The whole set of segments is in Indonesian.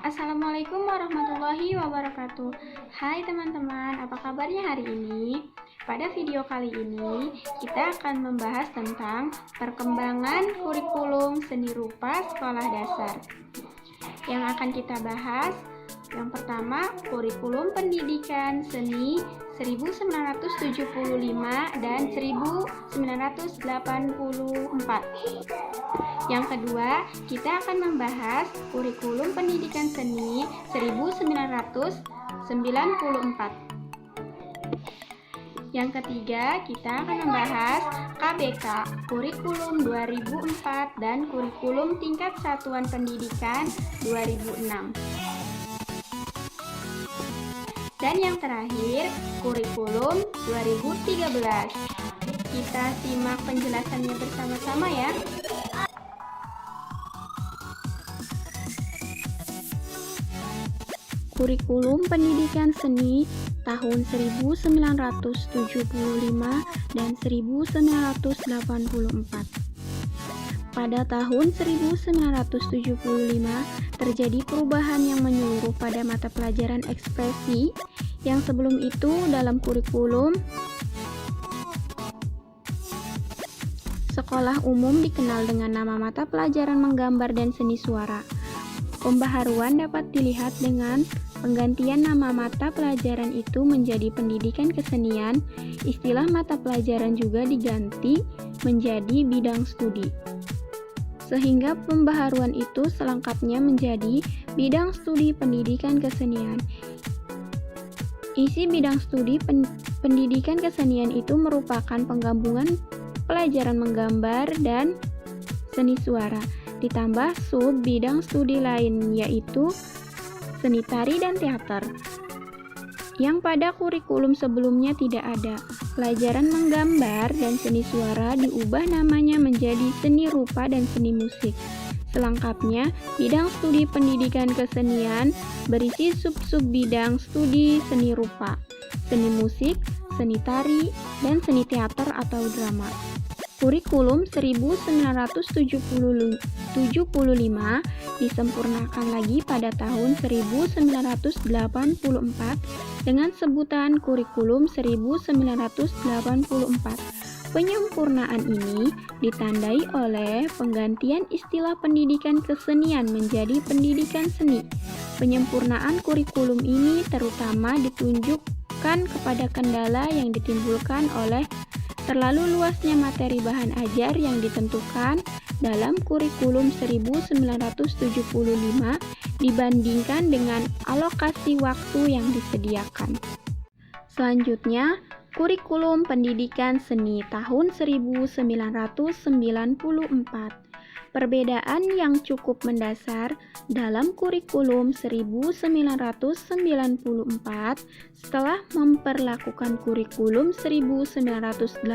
Assalamualaikum warahmatullahi wabarakatuh. Hai teman-teman, apa kabarnya hari ini? Pada video kali ini, kita akan membahas tentang perkembangan kurikulum seni rupa sekolah dasar. Yang akan kita bahas, yang pertama, kurikulum pendidikan seni 1975 dan 1984. Yang kedua, kita akan membahas kurikulum pendidikan seni 1994. Yang ketiga, kita akan membahas KBK, kurikulum 2004 dan kurikulum tingkat satuan pendidikan 2006. Dan yang terakhir, kurikulum 2013. Kita simak penjelasannya bersama-sama ya. Kurikulum pendidikan seni tahun 1975 dan 1984. Pada tahun 1975 terjadi perubahan yang menyeluruh pada mata pelajaran ekspresi yang sebelum itu dalam kurikulum sekolah umum dikenal dengan nama mata pelajaran menggambar dan seni suara. Pembaharuan dapat dilihat dengan penggantian nama mata pelajaran itu menjadi pendidikan kesenian. Istilah mata pelajaran juga diganti menjadi bidang studi. Sehingga pembaharuan itu selengkapnya menjadi bidang studi pendidikan kesenian. Isi bidang studi pendidikan kesenian itu merupakan penggabungan pelajaran menggambar dan seni suara, ditambah sub bidang studi lain yaitu seni tari dan teater, yang pada kurikulum sebelumnya tidak ada. Pelajaran menggambar dan seni suara diubah namanya menjadi seni rupa dan seni musik. Selengkapnya, bidang studi pendidikan kesenian berisi sub-sub bidang studi seni rupa, seni musik, seni tari, dan seni teater atau drama. Kurikulum 1975 disempurnakan lagi pada tahun 1984 dengan sebutan kurikulum 1984. Penyempurnaan ini ditandai oleh penggantian istilah pendidikan kesenian menjadi pendidikan seni. Penyempurnaan kurikulum ini terutama ditunjukkan kepada kendala yang ditimbulkan oleh terlalu luasnya materi bahan ajar yang ditentukan dalam kurikulum 1975 dibandingkan dengan alokasi waktu yang disediakan. Selanjutnya, kurikulum pendidikan seni tahun 1994. Perbedaan yang cukup mendasar dalam kurikulum 1994 setelah memperlakukan kurikulum 1984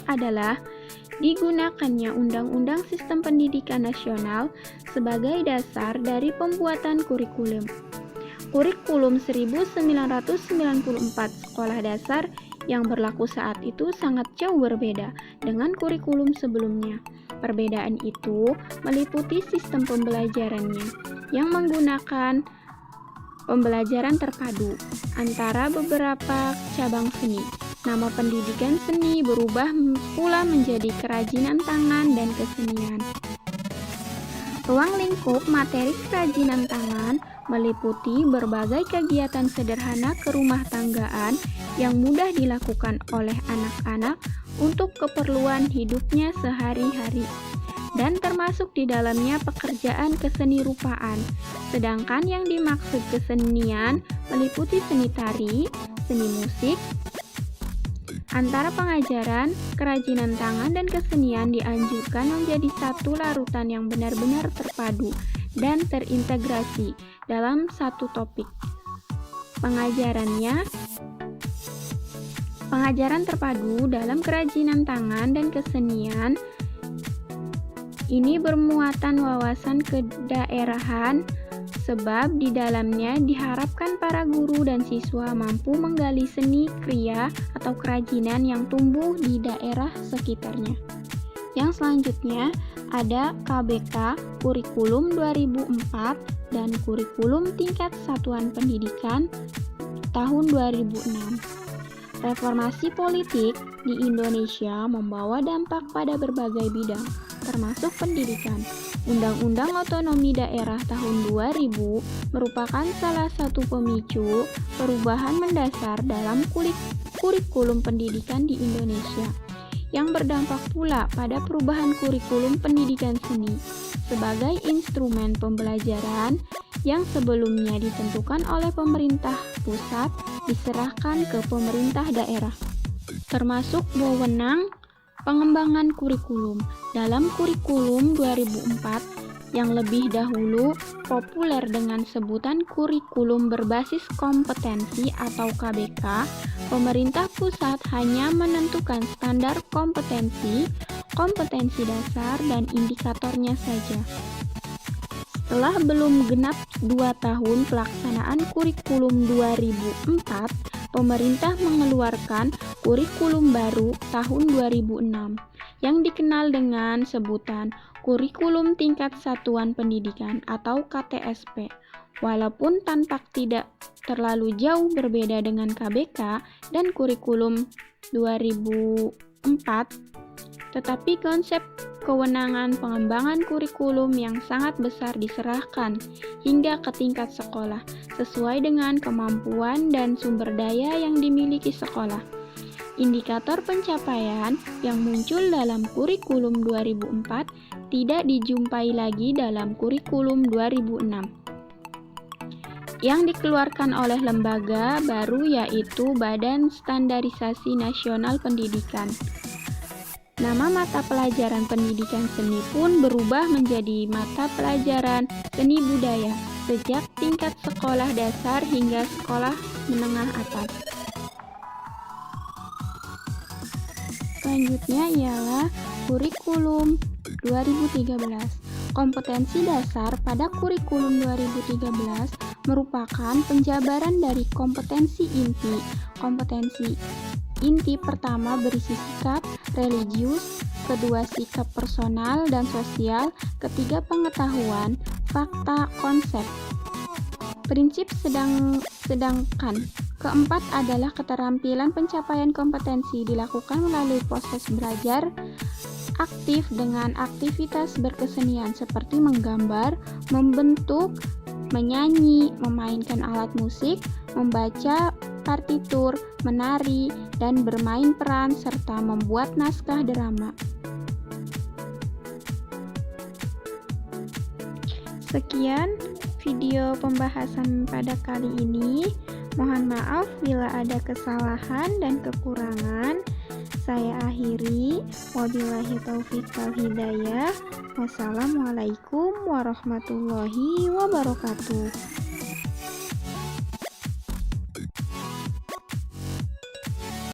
adalah digunakannya Undang-Undang Sistem Pendidikan Nasional sebagai dasar dari pembuatan kurikulum. Kurikulum 1994 sekolah dasar yang berlaku saat itu sangat jauh berbeda dengan kurikulum sebelumnya. Perbedaan itu meliputi sistem pembelajarannya yang menggunakan pembelajaran terpadu antara beberapa cabang seni. Nama pendidikan seni berubah pula menjadi kerajinan tangan dan kesenian. Ruang lingkup materi kerajinan tangan meliputi berbagai kegiatan sederhana kerumah tanggaan yang mudah dilakukan oleh anak-anak untuk keperluan hidupnya sehari-hari, dan termasuk di dalamnya pekerjaan keseni rupaan. Sedangkan yang dimaksud kesenian meliputi seni tari, seni musik. Antara pengajaran, kerajinan tangan, dan kesenian dianjurkan menjadi satu larutan yang benar-benar terpadu dan terintegrasi dalam satu topik. Pengajaran terpadu dalam kerajinan tangan dan kesenian ini bermuatan wawasan kedaerahan, sebab di dalamnya diharapkan para guru dan siswa mampu menggali seni kriya atau kerajinan yang tumbuh di daerah sekitarnya. Yang selanjutnya ada KBK Kurikulum 2004 dan Kurikulum Tingkat Satuan Pendidikan tahun 2006. Reformasi politik di Indonesia membawa dampak pada berbagai bidang, termasuk pendidikan. Undang-Undang Otonomi Daerah tahun 2000 merupakan salah satu pemicu perubahan mendasar dalam kurikulum pendidikan di Indonesia, yang berdampak pula pada perubahan kurikulum pendidikan seni sebagai instrumen pembelajaran yang sebelumnya ditentukan oleh pemerintah pusat diserahkan ke pemerintah daerah, termasuk wewenang pengembangan kurikulum. Dalam kurikulum 2004 yang lebih dahulu populer dengan sebutan kurikulum berbasis kompetensi atau KBK, pemerintah pusat hanya menentukan standar kompetensi dasar dan indikatornya saja. Setelah belum genap 2 tahun pelaksanaan kurikulum 2004, pemerintah mengeluarkan kurikulum baru tahun 2006 yang dikenal dengan sebutan Kurikulum Tingkat Satuan Pendidikan atau KTSP. Walaupun tampak tidak terlalu jauh berbeda dengan KBK dan kurikulum 2004, tetapi konsep kewenangan pengembangan kurikulum yang sangat besar diserahkan hingga ke tingkat sekolah, sesuai dengan kemampuan dan sumber daya yang dimiliki sekolah. Indikator pencapaian yang muncul dalam kurikulum 2004 tidak dijumpai lagi dalam kurikulum 2006 yang dikeluarkan oleh lembaga baru, yaitu Badan Standarisasi Nasional Pendidikan. Nama mata pelajaran pendidikan seni pun berubah menjadi mata pelajaran seni budaya sejak tingkat sekolah dasar hingga sekolah menengah atas. Selanjutnya ialah kurikulum 2013. Kompetensi dasar pada kurikulum 2013 merupakan penjabaran dari kompetensi inti. Kompetensi inti pertama berisi sikap religius, kedua sikap personal dan sosial, ketiga pengetahuan, fakta, konsep, prinsip sedangkan keempat adalah keterampilan. Pencapaian kompetensi dilakukan melalui proses belajar aktif dengan aktivitas berkesenian seperti menggambar, membentuk, menyanyi, memainkan alat musik, membaca partitur, menari, dan bermain peran, serta membuat naskah drama. Sekian video pembahasan pada kali ini. Mohon maaf bila ada kesalahan dan kekurangan. Saya akhiri. Wabillahi taufiq wal hidayah. Wassalamualaikum warahmatullahi wabarakatuh.